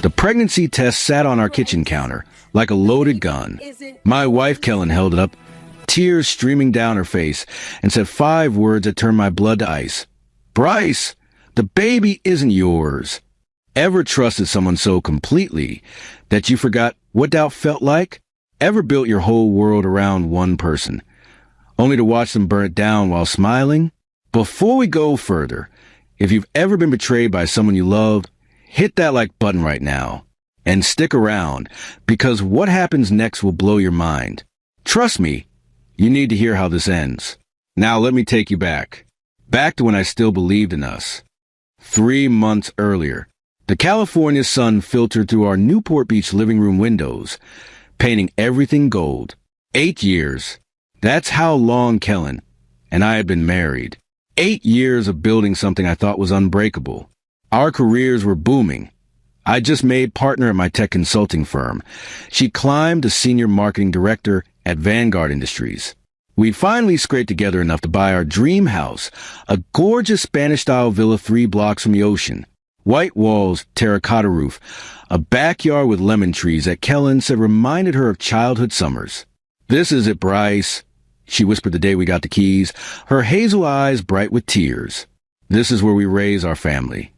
The pregnancy test sat on our kitchen counter like a loaded gun. My wife, Kellen, held it up, tears streaming down her face, and said 5 words that turned my blood to ice. Bryce, the baby isn't yours. Ever trusted someone so completely that you forgot what doubt felt like? Ever built your whole world around one person, only to watch them burn it down while smiling? Before we go further, if you've ever been betrayed by someone you loved, hit that like button right now and stick around, because what happens next will blow your mind. Trust me, you need to hear how this ends. Now let me take you back to when I still believed in us. 3 months earlier, the California sun filtered through our Newport Beach living room windows, painting everything gold. 8 years. That's how long Kellen and I had been married. 8 years of building something I thought was unbreakable. Our careers were booming. I just made partner at my tech consulting firm. She climbed to senior marketing director at Vanguard Industries. We'd finally scraped together enough to buy our dream house, a gorgeous Spanish-style villa 3 blocks from the ocean. White walls, terracotta roof, a backyard with lemon trees that Kellen said reminded her of childhood summers. "This is it, Bryce," she whispered the day we got the keys, her hazel eyes bright with tears. "This is where we raise our family."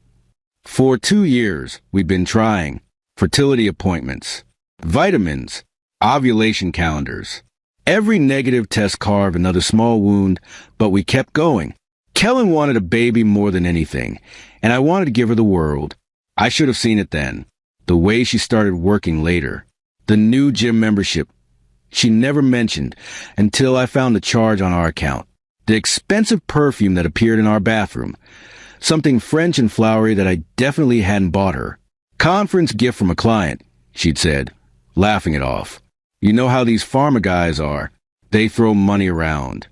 For 2 years, we'd been trying. Fertility appointments, vitamins, ovulation calendars. Every negative test carved another small wound, but we kept going. Kellen wanted a baby more than anything, and I wanted to give her the world. I should have seen it then. The way she started working later. The new gym membership. She never mentioned until I found the charge on our account. The expensive perfume that appeared in our bathroom. Something French and flowery that I definitely hadn't bought her. "Conference gift from a client," she'd said, laughing it off. "You know how these pharma guys are. They throw money around."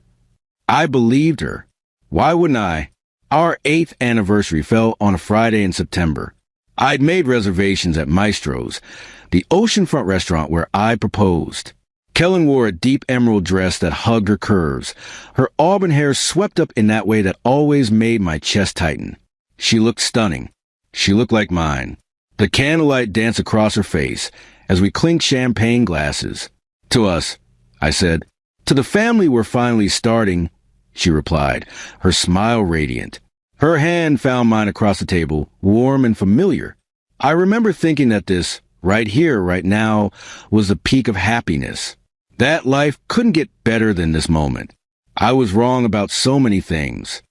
I believed her. Why wouldn't I? Our 8th anniversary fell on a Friday in September. I'd made reservations at Maestro's, the oceanfront restaurant where I proposed. Kellen wore a deep emerald dress that hugged her curves, her auburn hair swept up in that way that always made my chest tighten. She looked stunning. She looked like mine. The candlelight danced across her face as we clinked champagne glasses. "To us," I said. "To the family we're finally starting," she replied, her smile radiant. Her hand found mine across the table, warm and familiar. I remember thinking that this, right here, right now, was the peak of happiness. That life couldn't get better than this moment. I was wrong about so many things.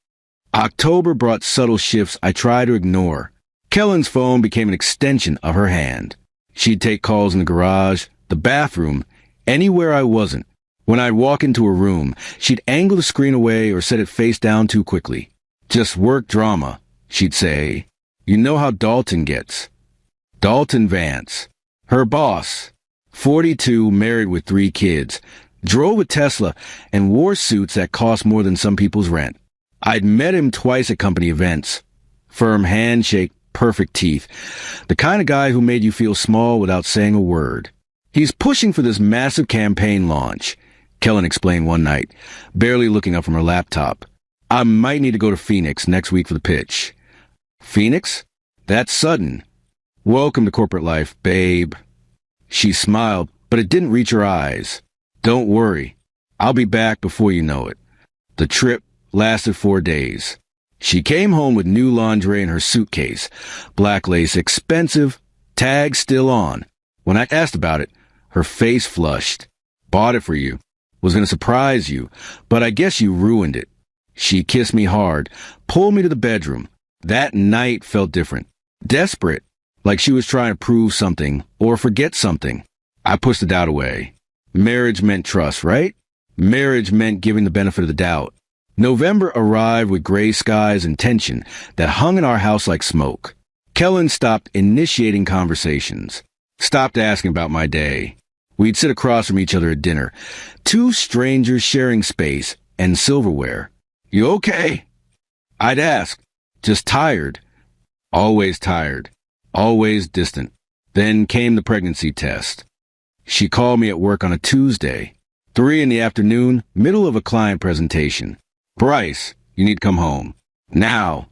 October brought subtle shifts I tried to ignore. Kellen's phone became an extension of her hand. She'd take calls in the garage, the bathroom, anywhere I wasn't. When I'd walk into a room, she'd angle the screen away or set it face down too quickly. "Just work drama," she'd say. "You know how Dalton gets." Dalton Vance, her boss, 42, married with 3 kids, drove a Tesla and wore suits that cost more than some people's rent. I'd met him twice at company events. Firm handshake, perfect teeth. The kind of guy who made you feel small without saying a word. "He's pushing for this massive campaign launch," Kellen explained one night, barely looking up from her laptop. "I might need to go to Phoenix next week for the pitch." "Phoenix? That's sudden." "Welcome to corporate life, babe." She smiled, but it didn't reach her eyes. "Don't worry. I'll be back before you know it." The trip lasted 4 days. She came home with new lingerie in her suitcase. Black lace, expensive, tag still on. When I asked about it, her face flushed. "Bought it for you. Was going to surprise you, but I guess you ruined it." She kissed me hard, pulled me to the bedroom. That night felt different. Desperate. Like she was trying to prove something or forget something. I pushed the doubt away. Marriage meant trust, right? Marriage meant giving the benefit of the doubt. November arrived with gray skies and tension that hung in our house like smoke. Kellen stopped initiating conversations. Stopped asking about my day. We'd sit across from each other at dinner. 2 strangers sharing space and silverware. "You okay?" I'd ask. "Just tired." Always tired. Always distant. Then came the pregnancy test. She called me at work on a Tuesday. 3 in the afternoon, middle of a client presentation. "Bryce, you need to come home. Now."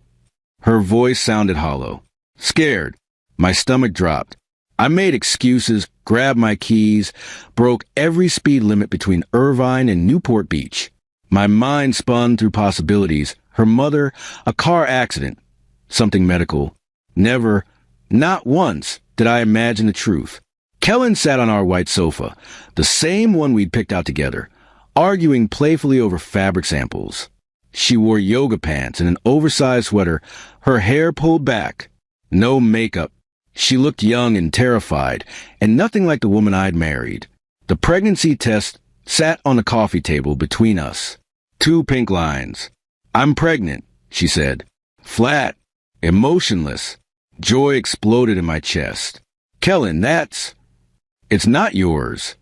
Her voice sounded hollow. "Scared. My stomach dropped. I made excuses, grabbed my keys, broke every speed limit between Irvine and Newport Beach. My mind spun through possibilities. Her mother, a car accident, something medical. Never, not once, did I imagine the truth. Kellen sat on our white sofa, the same one we'd picked out together, arguing playfully over fabric samples. She wore yoga pants and an oversized sweater, her hair pulled back. No makeup. She looked young and terrified, and nothing like the woman I'd married. The pregnancy test sat on the coffee table between us. 2 pink lines. "I'm pregnant," she said. Flat, emotionless. Joy exploded in my chest. "Kellen, it's not yours."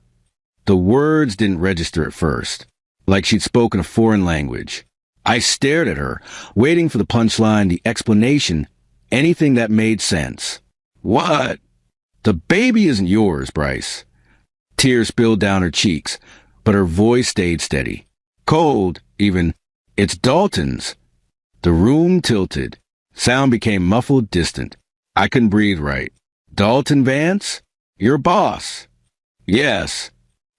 The words didn't register at first, like she'd spoken a foreign language. I stared at her, waiting for the punchline, the explanation, anything that made sense. "What?" "The baby isn't yours, Bryce." Tears spilled down her cheeks, but her voice stayed steady. Cold, even. "It's Dalton's." The room tilted. Sound became muffled, distant. I couldn't breathe right. "Dalton Vance? Your boss?" "Yes."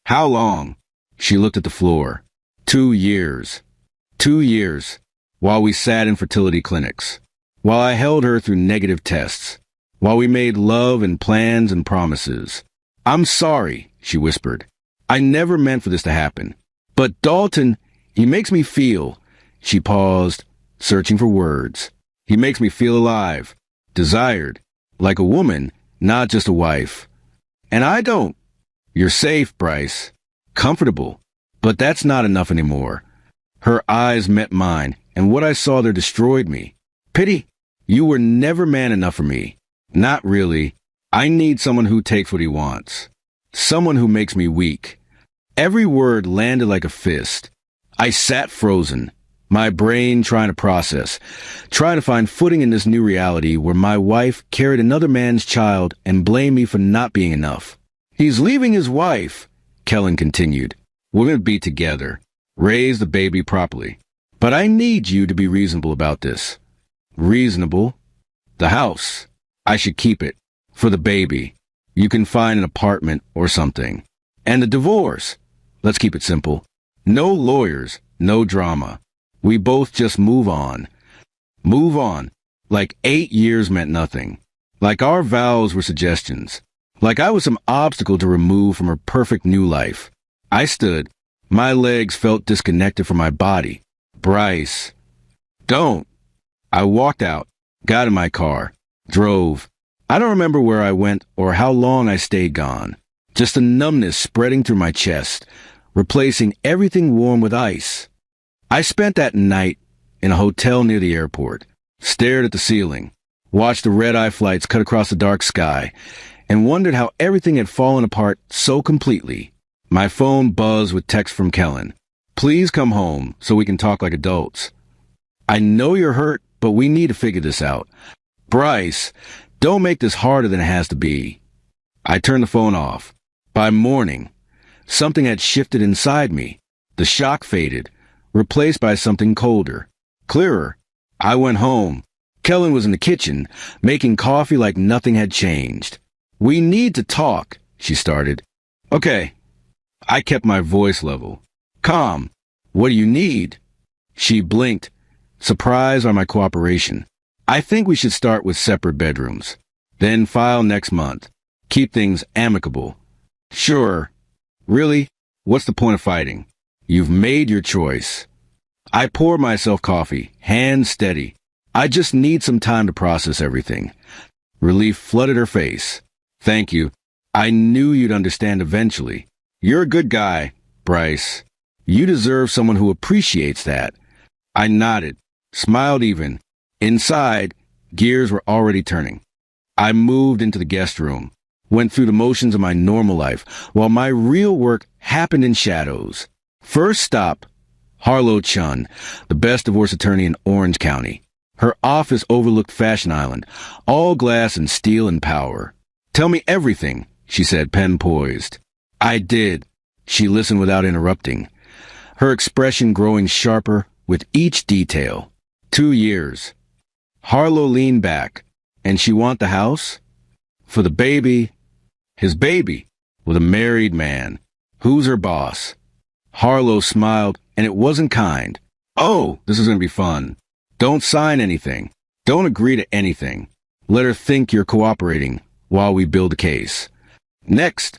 "How long?" She looked at the floor. 2 years. 2 years, while we sat in fertility clinics, while I held her through negative tests, while we made love and plans and promises. "I'm sorry," she whispered. "I never meant for this to happen. But Dalton, he makes me feel." She paused, searching for words. "He makes me feel alive, desired, like a woman, not just a wife. And I don't." "You're safe, Bryce. Comfortable. But that's not enough anymore." Her eyes met mine, and what I saw there destroyed me. "Pity, you were never man enough for me." "Not really. I need someone who takes what he wants. Someone who makes me weak." Every word landed like a fist. I sat frozen, my brain trying to process, trying to find footing in this new reality where my wife carried another man's child and blamed me for not being enough. "He's leaving his wife," Kellen continued. "We're going to be together, raise the baby properly. But I need you to be reasonable about this." "Reasonable?" "The house. I should keep it. For the baby. You can find an apartment or something. And the divorce. Let's keep it simple. No lawyers, no drama. We both just move on. Move on. Like 8 years meant nothing. Like our vows were suggestions. Like I was some obstacle to remove from her perfect new life. I stood. My legs felt disconnected from my body. "Bryce." "Don't." I walked out, got in my car, drove. I don't remember where I went or how long I stayed gone. Just a numbness spreading through my chest, replacing everything warm with ice. I spent that night in a hotel near the airport, stared at the ceiling, watched the red-eye flights cut across the dark sky, and wondered how everything had fallen apart so completely. My phone buzzed with text from Kellen. "Please come home so we can talk like adults. I know you're hurt, but we need to figure this out. Bryce, don't make this harder than it has to be." I turned the phone off. By morning, something had shifted inside me. The shock faded, replaced by something colder, clearer. I went home. Kellen was in the kitchen, making coffee like nothing had changed. "We need to talk," she started. "Okay." I kept my voice level. "Calm. What do you need?" She blinked, surprised by my cooperation. "I think we should start with separate bedrooms. Then file next month. Keep things amicable." "Sure." "Really? What's the point of fighting? You've made your choice." I poured myself coffee, hands steady. "I just need some time to process everything." Relief flooded her face. "Thank you. I knew you'd understand eventually. You're a good guy, Bryce. You deserve someone who appreciates that." I nodded, smiled even. Inside, gears were already turning. I moved into the guest room, went through the motions of my normal life, while my real work happened in shadows. First stop, Harlow Chun, the best divorce attorney in Orange County. Her office overlooked Fashion Island, all glass and steel and power. "Tell me everything," she said, pen poised. I did. She listened without interrupting, her expression growing sharper with each detail. 2 years. Harlow leaned back. "And she want the house?" For the baby, his baby, with a married man. Who's her boss? Harlow smiled, and it wasn't kind. Oh, this is going to be fun. Don't sign anything. Don't agree to anything. Let her think you're cooperating while we build a case. Next,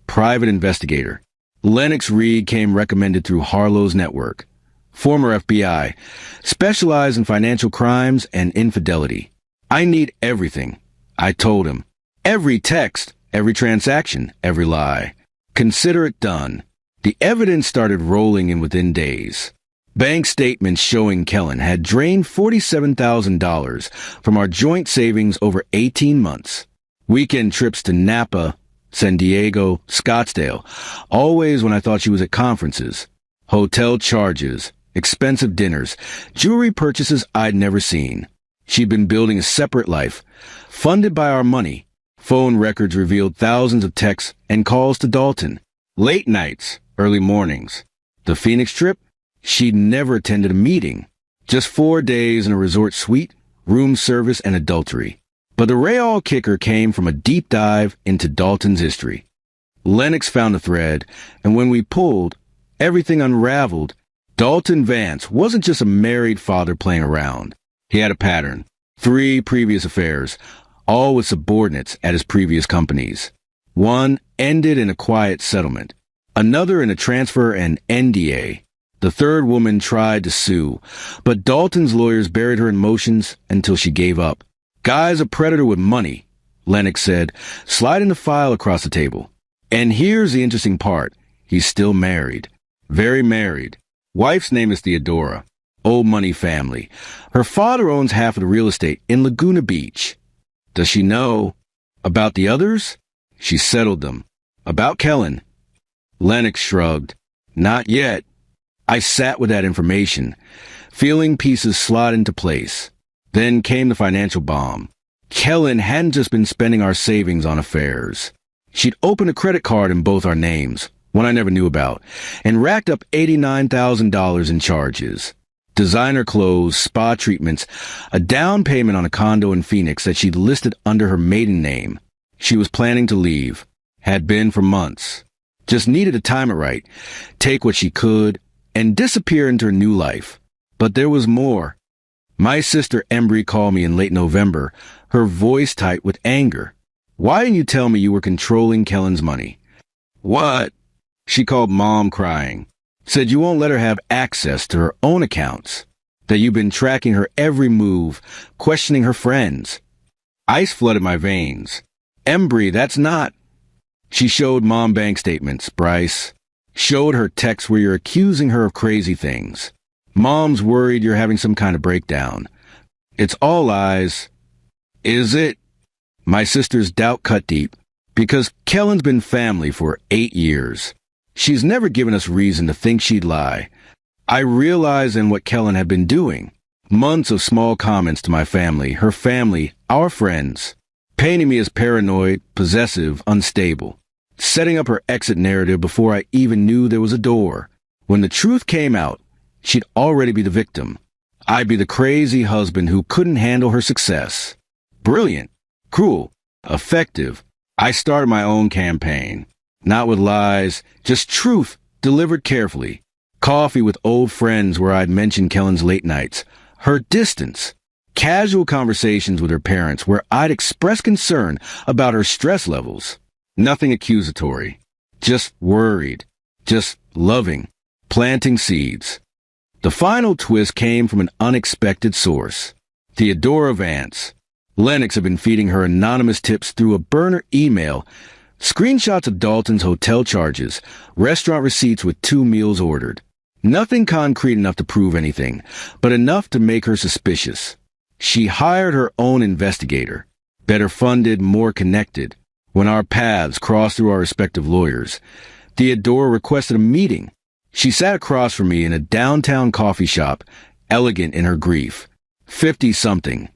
private investigator. Lennox Reed came recommended through Harlow's network. Former FBI, specialized in financial crimes and infidelity. I need everything, I told him. Every text, every transaction, every lie. Consider it done. The evidence started rolling in within days. Bank statements showing Kellen had drained $47,000 from our joint savings over 18 months. Weekend trips to Napa, San Diego, Scottsdale, always when I thought she was at conferences. Hotel charges, expensive dinners, jewelry purchases I'd never seen. She'd been building a separate life, funded by our money. Phone records revealed thousands of texts and calls to Dalton. Late nights, early mornings. The Phoenix trip? She'd never attended a meeting. Just 4 days in a resort suite, room service, and adultery. But the real kicker came from a deep dive into Dalton's history. Lennox found a thread, and when we pulled, everything unraveled. Dalton Vance wasn't just a married father playing around. He had a pattern. 3 previous affairs, all with subordinates at his previous companies. One ended in a quiet settlement. Another in a transfer and NDA. The third woman tried to sue, but Dalton's lawyers buried her emotions until she gave up. Guy's a predator with money, Lennox said, sliding the file across the table. And here's the interesting part. He's still married. Very married. Wife's name is Theodora. Old money family. Her father owns half of the real estate in Laguna Beach. Does she know about the others? She settled them. About Kellen? Lennox shrugged. Not yet. I sat with that information, feeling pieces slot into place. Then came the financial bomb. Kellen hadn't just been spending our savings on affairs. She'd opened a credit card in both our names, one I never knew about, and racked up $89,000 in charges. Designer clothes, spa treatments, a down payment on a condo in Phoenix that she'd listed under her maiden name. She was planning to leave. Had been for months. Just needed to time it right, take what she could, and disappear into her new life. But there was more. My sister Embry called me in late November, her voice tight with anger. Why didn't you tell me you were controlling Kellen's money? What? She called Mom crying. Said you won't let her have access to her own accounts. That you've been tracking her every move, questioning her friends. Ice flooded my veins. Embry, that's not... She showed Mom bank statements, Bryce. Showed her texts where you're accusing her of crazy things. Mom's worried you're having some kind of breakdown. It's all lies. Is it? My sister's doubt cut deep. Because Kellen's been family for 8 years. She's never given us reason to think she'd lie. I realized in what Kellen had been doing. Months of small comments to my family, her family, our friends. Painting me as paranoid, possessive, unstable. Setting up her exit narrative before I even knew there was a door. When the truth came out, she'd already be the victim. I'd be the crazy husband who couldn't handle her success. Brilliant, cruel, effective. I started my own campaign. Not with lies, just truth delivered carefully. Coffee with old friends where I'd mentioned Kellen's late nights. Her distance. Casual conversations with her parents where I'd express concern about her stress levels. Nothing accusatory. Just worried. Just loving. Planting seeds. The final twist came from an unexpected source. Theodora Vance. Lennox had been feeding her anonymous tips through a burner email. Screenshots of Dalton's hotel charges. Restaurant receipts with 2 meals ordered. Nothing concrete enough to prove anything, but enough to make her suspicious. She hired her own investigator. Better funded, more connected. When our paths crossed through our respective lawyers, Theodora requested a meeting. She sat across from me in a downtown coffee shop, elegant in her grief. 50-something.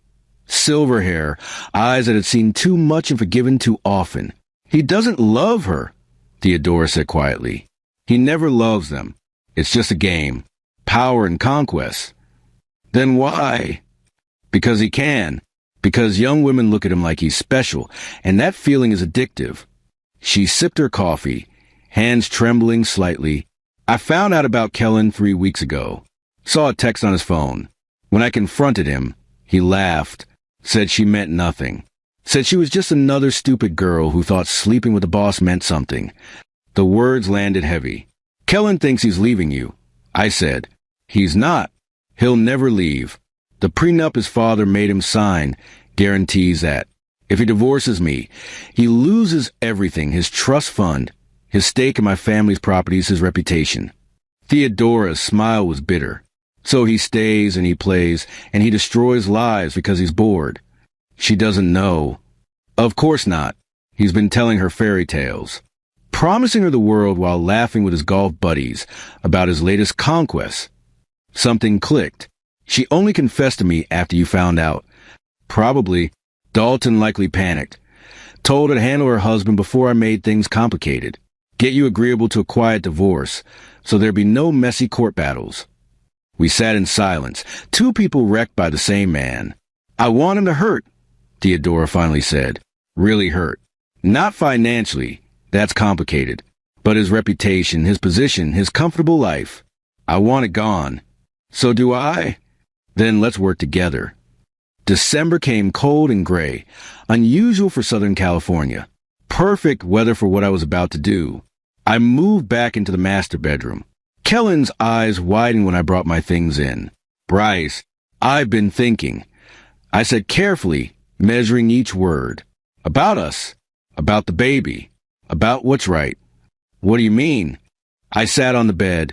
Silver hair, eyes that had seen too much and forgiven too often. He doesn't love her, Theodora said quietly. He never loves them. It's just a game. Power and conquest. Then why? Because he can. Because young women look at him like he's special, and that feeling is addictive. She sipped her coffee, hands trembling slightly. I found out about Kellen 3 weeks ago. Saw a text on his phone. When I confronted him, he laughed, said she meant nothing. Said she was just another stupid girl who thought sleeping with the boss meant something. The words landed heavy. Kellen thinks he's leaving you. I said, he's not. He'll never leave. The prenup his father made him sign guarantees that. If he divorces me, he loses everything, his trust fund, his stake in my family's properties, his reputation. Theodora's smile was bitter. So he stays and he plays, and he destroys lives because he's bored. She doesn't know. Of course not. He's been telling her fairy tales, promising her the world while laughing with his golf buddies about his latest conquests. Something clicked. She only confessed to me after you found out. Probably. Dalton likely panicked. Told her to handle her husband before I made things complicated. Get you agreeable to a quiet divorce, so there'd be no messy court battles. We sat in silence, two people wrecked by the same man. I want him to hurt, Theodora finally said. Really hurt. Not financially, that's complicated, but his reputation, his position, his comfortable life. I want it gone. So do I. Then let's work together. December came cold and gray, unusual for Southern California. Perfect weather for what I was about to do. I moved back into the master bedroom. Kellen's eyes widened when I brought my things in. Bryce, I've been thinking. I said carefully, measuring each word. About us. About the baby. About what's right. What do you mean? I sat on the bed,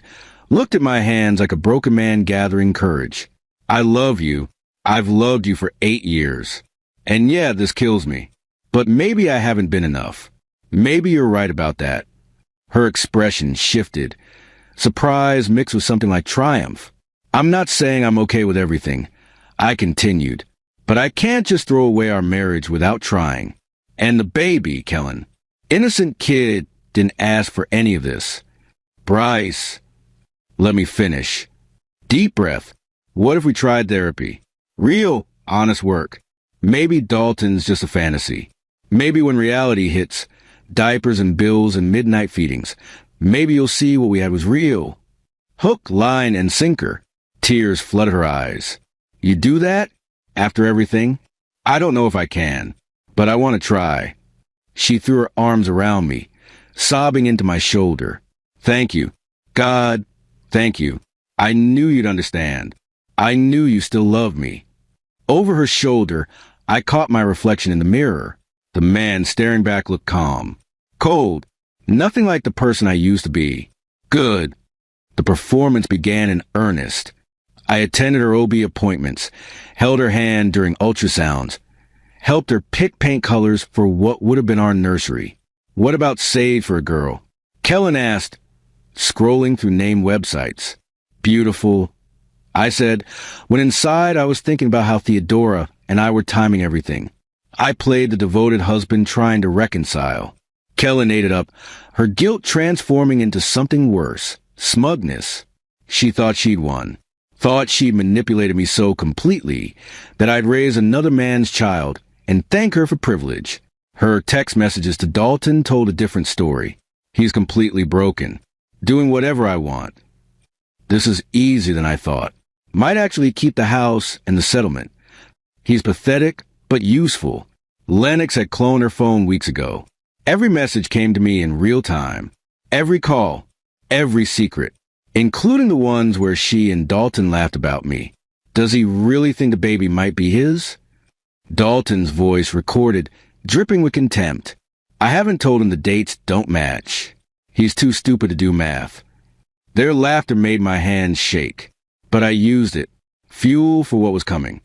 looked at my hands like a broken man gathering courage. I love you. I've loved you for 8 years. And yeah, this kills me. But maybe I haven't been enough. Maybe you're right about that. Her expression shifted. Surprise mixed with something like triumph. I'm not saying I'm okay with everything. I continued. But I can't just throw away our marriage without trying. And the baby, Kellen. Innocent kid didn't ask for any of this. Bryce. Let me finish. Deep breath. What if we tried therapy? Real, honest work. Maybe Dalton's just a fantasy. Maybe when reality hits, diapers and bills and midnight feedings, maybe you'll see what we had was real. Hook, line, and sinker. Tears flooded her eyes. You do that? After everything? I don't know if I can, but I want to try. She threw her arms around me, sobbing into my shoulder. Thank you. God, thank you. I knew you'd understand. I knew you still loved me. Over her shoulder, I caught my reflection in the mirror. The man staring back looked calm. Cold. Nothing like the person I used to be. Good. The performance began in earnest. I attended her OB appointments, held her hand during ultrasounds, helped her pick paint colors for what would have been our nursery. What about Save for a Girl? Kellen asked, scrolling through name websites. Beautiful. I said, when inside I was thinking about how Theodora and I were timing everything. I played the devoted husband trying to reconcile. Kellen ate it up, her guilt transforming into something worse, smugness. She thought she'd won. Thought she'd manipulated me so completely that I'd raise another man's child and thank her for privilege. Her text messages to Dalton told a different story. He's completely broken, doing whatever I want. This is easier than I thought. Might actually keep the house and the settlement. He's pathetic, but useful. Lennox had cloned her phone weeks ago. Every message came to me in real time. Every call. Every secret. Including the ones where she and Dalton laughed about me. Does he really think the baby might be his? Dalton's voice recorded, dripping with contempt. I haven't told him the dates don't match. He's too stupid to do math. Their laughter made my hands shake. But I used it. Fuel for what was coming.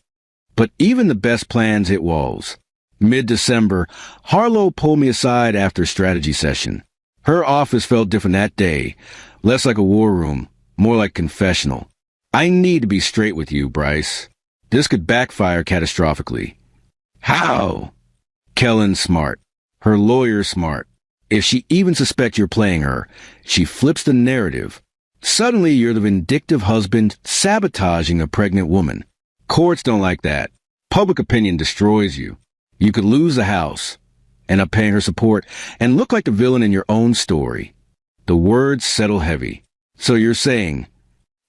But even the best plans hit walls. Mid-December, Harlow pulled me aside after a strategy session. Her office felt different that day. Less like a war room, more like confessional. I need to be straight with you, Bryce. This could backfire catastrophically. How? Kellen's smart. Her lawyer's smart. If she even suspects you're playing her, she flips the narrative. Suddenly you're the vindictive husband sabotaging a pregnant woman. Courts don't like that. Public opinion destroys you. You could lose the house, end up paying her support, and look like the villain in your own story. The words settle heavy. So you're saying,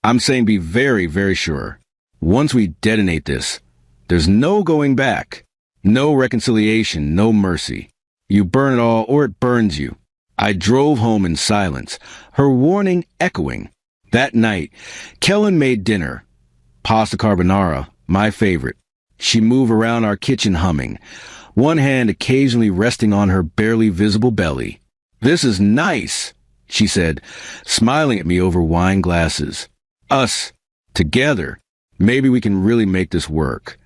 I'm saying be very, very sure. Once we detonate this, there's no going back. No reconciliation, no mercy. You burn it all or it burns you. I drove home in silence, her warning echoing. That night, Kellen made dinner. Pasta carbonara, my favorite. She moved around our kitchen humming, one hand occasionally resting on her barely visible belly. This is nice, she said, smiling at me over wine glasses. Us, together, maybe we can really make this work.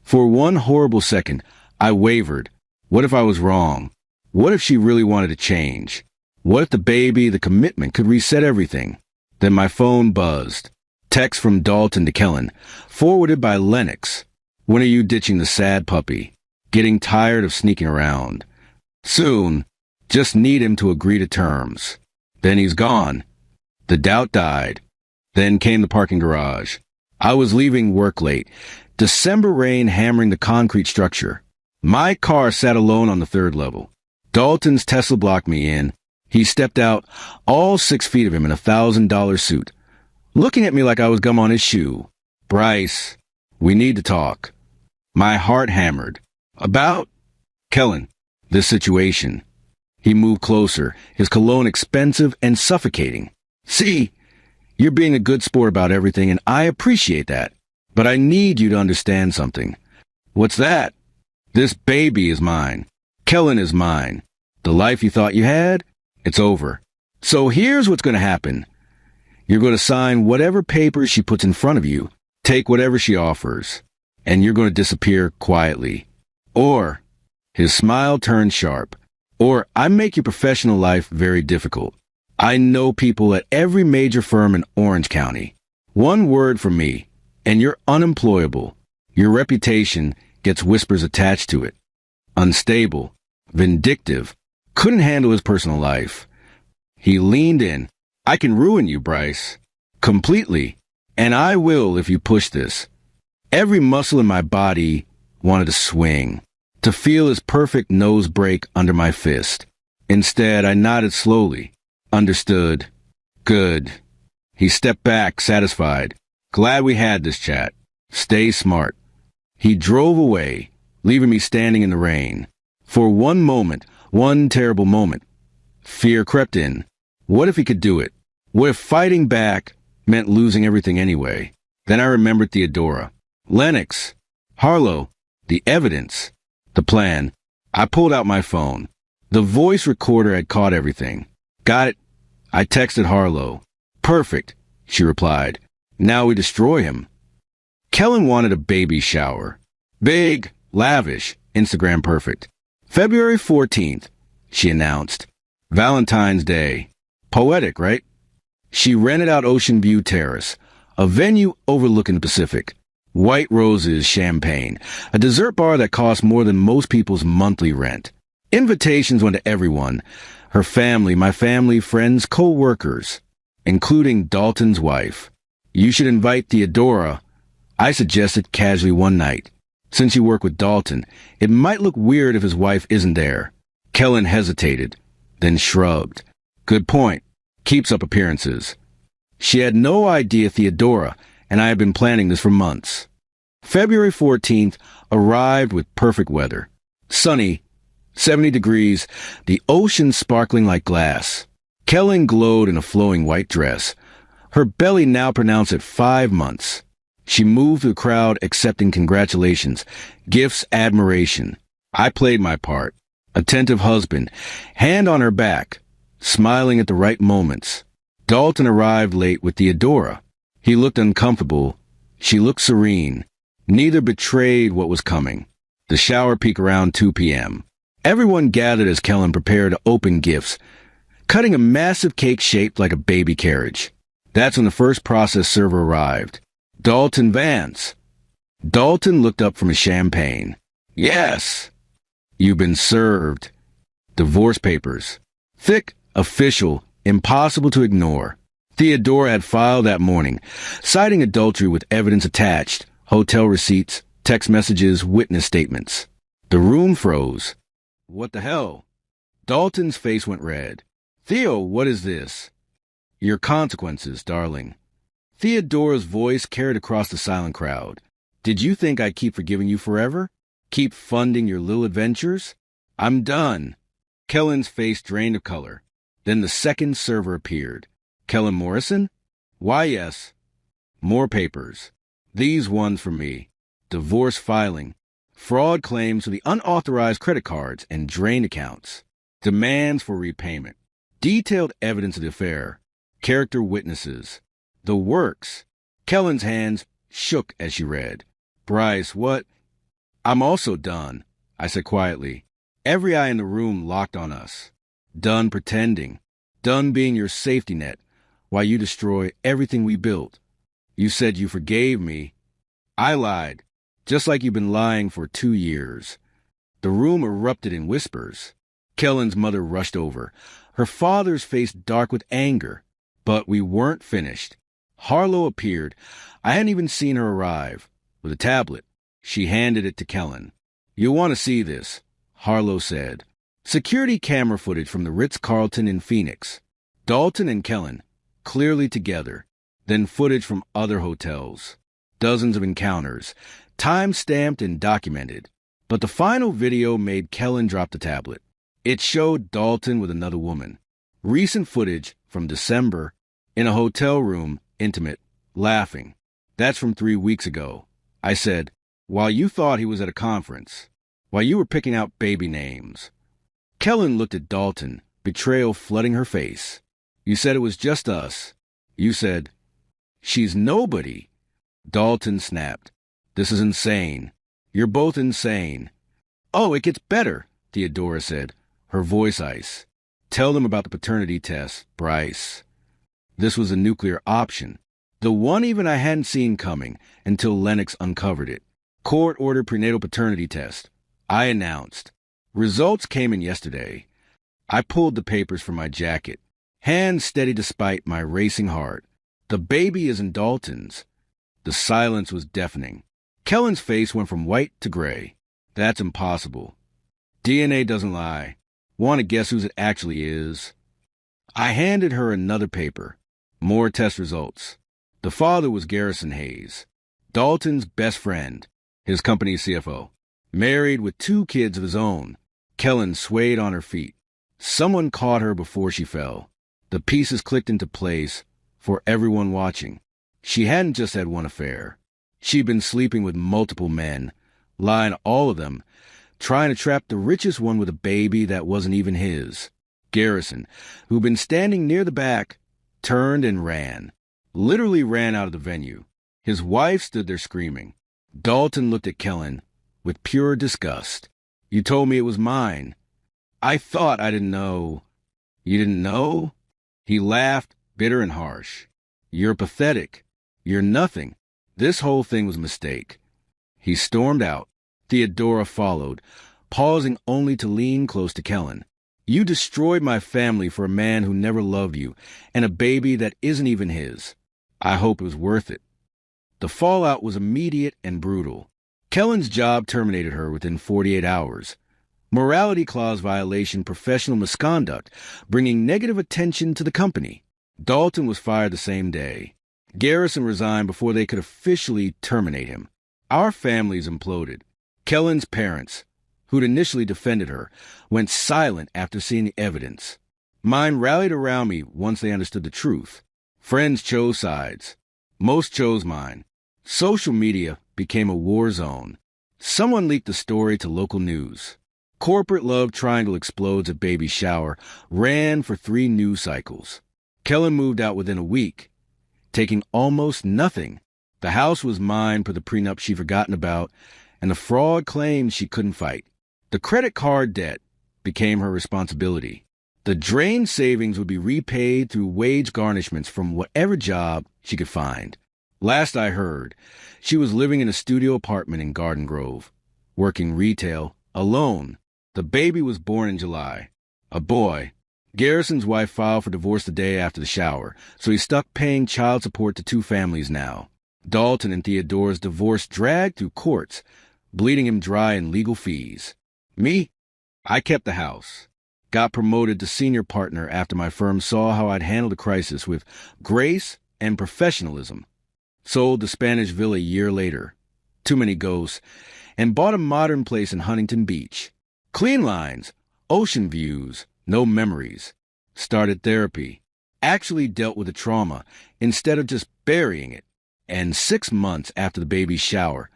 For one horrible second, I wavered. What if I was wrong? What if she really wanted to change? What if the baby, the commitment, could reset everything? Then my phone buzzed. Text from Dalton to Kellen, forwarded by Lennox. When are you ditching the sad puppy? Getting tired of sneaking around. Soon. Just need him to agree to terms. Then he's gone. The doubt died. Then came the parking garage. I was leaving work late. December rain hammering the concrete structure. My car sat alone on the third level. Dalton's Tesla blocked me in. He stepped out, all 6 feet of him in a $1,000 suit, looking at me like I was gum on his shoe. Bryce, we need to talk. My heart hammered. About? Kellen, this situation. He moved closer, his cologne expensive and suffocating. See, you're being a good sport about everything, and I appreciate that. But I need you to understand something. What's that? This baby is mine. Kellen is mine. The life you thought you had? It's over. So here's what's going to happen. You're going to sign whatever papers she puts in front of you, take whatever she offers, and you're going to disappear quietly. Or, his smile turned sharp, or I make your professional life very difficult. I know people at every major firm in Orange County. One word from me, and you're unemployable. Your reputation gets whispers attached to it. Unstable, vindictive, couldn't handle his personal life. He leaned in. I can ruin you, Bryce. Completely. And I will if you push this. Every muscle in my body wanted to swing, to feel his perfect nose break under my fist. Instead, I nodded slowly. Understood. Good. He stepped back, satisfied. Glad we had this chat. Stay smart. He drove away, leaving me standing in the rain. For one moment, one terrible moment, fear crept in. What if he could do it? What if fighting back meant losing everything anyway? Then I remembered Theodora, Lennox, Harlow, the evidence, the plan. I pulled out my phone. The voice recorder had caught everything. Got it. I texted Harlow. Perfect, she replied. Now we destroy him. Kellen wanted a baby shower. Big, lavish, Instagram perfect. February 14th, she announced. Valentine's Day. Poetic, right? She rented out Ocean View Terrace, a venue overlooking the Pacific. White roses, champagne, a dessert bar that cost more than most people's monthly rent. Invitations went to everyone. Her family, my family, friends, co-workers, including Dalton's wife. You should invite Theodora, I suggested casually one night. Since you work with Dalton, it might look weird if his wife isn't there. Kellen hesitated, then shrugged. Good point. Keeps up appearances. She had no idea Theodora and I had been planning this for months. February 14th arrived with perfect weather. Sunny, 70 degrees, the ocean sparkling like glass. Kellen glowed in a flowing white dress. Her belly now pronounced at 5 months. She moved through the crowd accepting congratulations, gifts, admiration. I played my part. Attentive husband, hand on her back, smiling at the right moments. Dalton arrived late with Theodora. He looked uncomfortable. She looked serene. Neither betrayed what was coming. The shower peaked around 2 p.m. Everyone gathered as Kellen prepared to open gifts, cutting a massive cake shaped like a baby carriage. That's when the first process server arrived. Dalton Vance. Dalton looked up from his champagne. Yes. You've been served. Divorce papers. Thick, official, impossible to ignore. Theodora had filed that morning, citing adultery with evidence attached, hotel receipts, text messages, witness statements. The room froze. What the hell? Dalton's face went red. Theo, what is this? Your consequences, darling. Theodora's voice carried across the silent crowd. Did you think I'd keep forgiving you forever? Keep funding your little adventures? I'm done. Kellen's face drained of color. Then the second server appeared. Kellen Morrison? Why, yes. More papers. These ones for me. Divorce filing. Fraud claims for the unauthorized credit cards and drained accounts. Demands for repayment. Detailed evidence of the affair. Character witnesses. The works. Kellen's hands shook as she read. Bryce, what? I'm also done, I said quietly. Every eye in the room locked on us. Done pretending. Done being your safety net while you destroy everything we built. You said you forgave me. I lied, just like you've been lying for 2 years. The room erupted in whispers. Kellen's mother rushed over, her father's face dark with anger. But we weren't finished. Harlow appeared. I hadn't even seen her arrive. With a tablet. She handed it to Kellen. You'll want to see this, Harlow said. Security camera footage from the Ritz-Carlton in Phoenix. Dalton and Kellen, clearly together. Then footage from other hotels. Dozens of encounters, time-stamped and documented. But the final video made Kellen drop the tablet. It showed Dalton with another woman. Recent footage from December, in a hotel room, intimate, laughing. That's from 3 weeks ago. I said, while you thought he was at a conference, while you were picking out baby names. Kellen looked at Dalton, betrayal flooding her face. You said it was just us. You said, she's nobody. Dalton snapped. This is insane. You're both insane. Oh, it gets better, Theodora said, her voice ice. Tell them about the paternity test, Bryce. This was a nuclear option. The one even I hadn't seen coming until Lennox uncovered it. Court-ordered prenatal paternity test. I announced. Results came in yesterday. I pulled the papers from my jacket. Hands steady despite my racing heart. The baby isn't Dalton's. The silence was deafening. Kellen's face went from white to gray. That's impossible. DNA doesn't lie. Want to guess whose it actually is? I handed her another paper. More test results. The father was Garrison Hayes, Dalton's best friend, his company's CFO. Married with 2 kids of his own. Kellen swayed on her feet. Someone caught her before she fell. The pieces clicked into place for everyone watching. She hadn't just had one affair. She'd been sleeping with multiple men, lying to all of them, trying to trap the richest one with a baby that wasn't even his. Garrison, who'd been standing near the back, turned and ran. Literally ran out of the venue. His wife stood there screaming. Dalton looked at Kellen with pure disgust. You told me it was mine. I thought I didn't know. You didn't know? He laughed, bitter and harsh. You're pathetic. You're nothing. This whole thing was a mistake. He stormed out. Theodora followed, pausing only to lean close to Kellen. You destroyed my family for a man who never loved you, and a baby that isn't even his. I hope it was worth it. The fallout was immediate and brutal. Kellen's job terminated her within 48 hours. Morality clause violation, professional misconduct, bringing negative attention to the company. Dalton was fired the same day. Garrison resigned before they could officially terminate him. Our families imploded. Kellen's parents, who'd initially defended her, went silent after seeing the evidence. Mine rallied around me once they understood the truth. Friends chose sides. Most chose mine. Social media became a war zone. Someone leaked the story to local news. Corporate love triangle explodes at baby shower ran for 3 news cycles. Kellen moved out within a week, taking almost nothing. The house was mine per the prenup she'd forgotten about, and the fraud claims she couldn't fight. The credit card debt became her responsibility. The drained savings would be repaid through wage garnishments from whatever job she could find. Last I heard, she was living in a studio apartment in Garden Grove, working retail, alone. The baby was born in July. A boy. Garrison's wife filed for divorce the day after the shower, so he's stuck paying child support to 2 families now. Dalton and Theodore's divorce dragged through courts, bleeding him dry in legal fees. Me? I kept the house. Got promoted to senior partner after my firm saw how I'd handled the crisis with grace and professionalism. Sold the Spanish villa a year later. Too many ghosts. And bought a modern place in Huntington Beach. Clean lines, ocean views, no memories. Started therapy. Actually dealt with the trauma instead of just burying it. And 6 months after the baby's shower,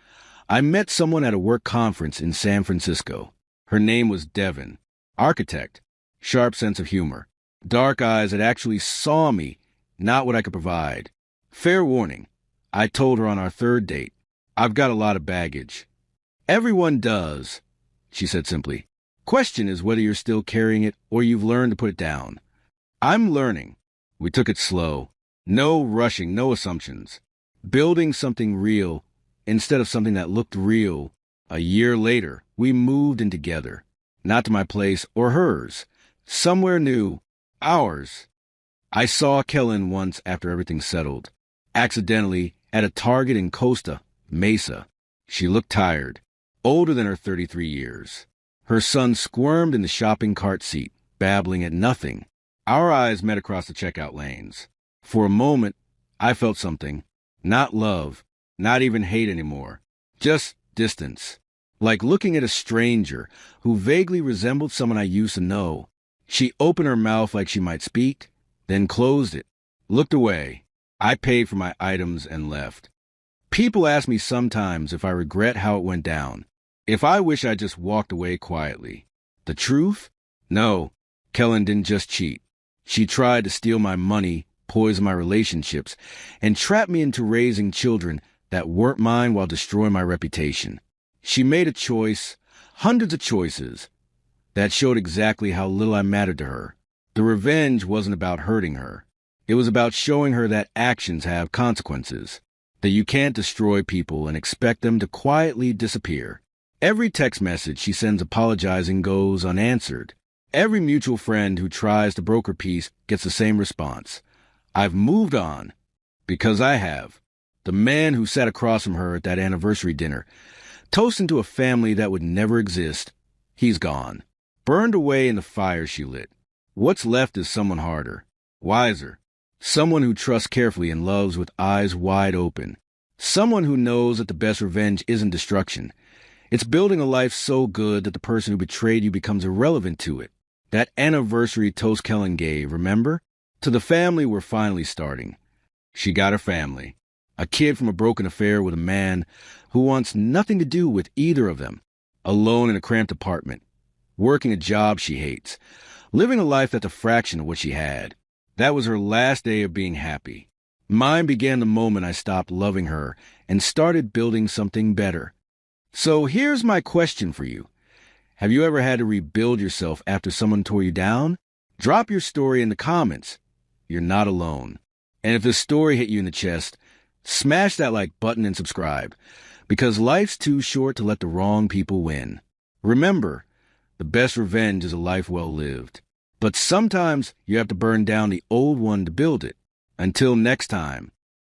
I met someone at a work conference in San Francisco. Her name was Devin. Architect. Sharp sense of humor. Dark eyes that actually saw me, not what I could provide. Fair warning. I told her on our third date, I've got a lot of baggage. Everyone does, she said simply. Question is whether you're still carrying it or you've learned to put it down. I'm learning. We took it slow. No rushing, no assumptions. Building something real instead of something that looked real. A year later, we moved in together. Not to my place or hers. Somewhere new. Ours. I saw Kellen once after everything settled. Accidentally at a Target in Costa Mesa. She looked tired. Older than her 33 years. Her son squirmed in the shopping cart seat, babbling at nothing. Our eyes met across the checkout lanes. For a moment, I felt something. Not love, not even hate anymore. Just distance. Like looking at a stranger who vaguely resembled someone I used to know. She opened her mouth like she might speak, then closed it. Looked away. I paid for my items and left. People ask me sometimes if I regret how it went down. If I wish I just walked away quietly. The truth? No, Kellen didn't just cheat. She tried to steal my money, poison my relationships, and trap me into raising children that weren't mine while destroying my reputation. She made a choice, hundreds of choices, that showed exactly how little I mattered to her. The revenge wasn't about hurting her. It was about showing her that actions have consequences, that you can't destroy people and expect them to quietly disappear. Every text message she sends apologizing goes unanswered. Every mutual friend who tries to broker peace gets the same response. I've moved on. Because I have. The man who sat across from her at that anniversary dinner, toasting to a family that would never exist, he's gone. Burned away in the fire she lit. What's left is someone harder, wiser. Someone who trusts carefully and loves with eyes wide open. Someone who knows that the best revenge isn't destruction. It's building a life so good that the person who betrayed you becomes irrelevant to it. That anniversary toast Kellen gave, remember? To the family we're finally starting. She got her family. A kid from a broken affair with a man who wants nothing to do with either of them. Alone in a cramped apartment. Working a job she hates. Living a life that's a fraction of what she had. That was her last day of being happy. Mine began the moment I stopped loving her and started building something better. So here's my question for you. Have you ever had to rebuild yourself after someone tore you down? Drop your story in the comments. You're not alone. And if this story hit you in the chest, smash that like button and subscribe, because life's too short to let the wrong people win. Remember, the best revenge is a life well lived. But sometimes you have to burn down the old one to build it. Until next time.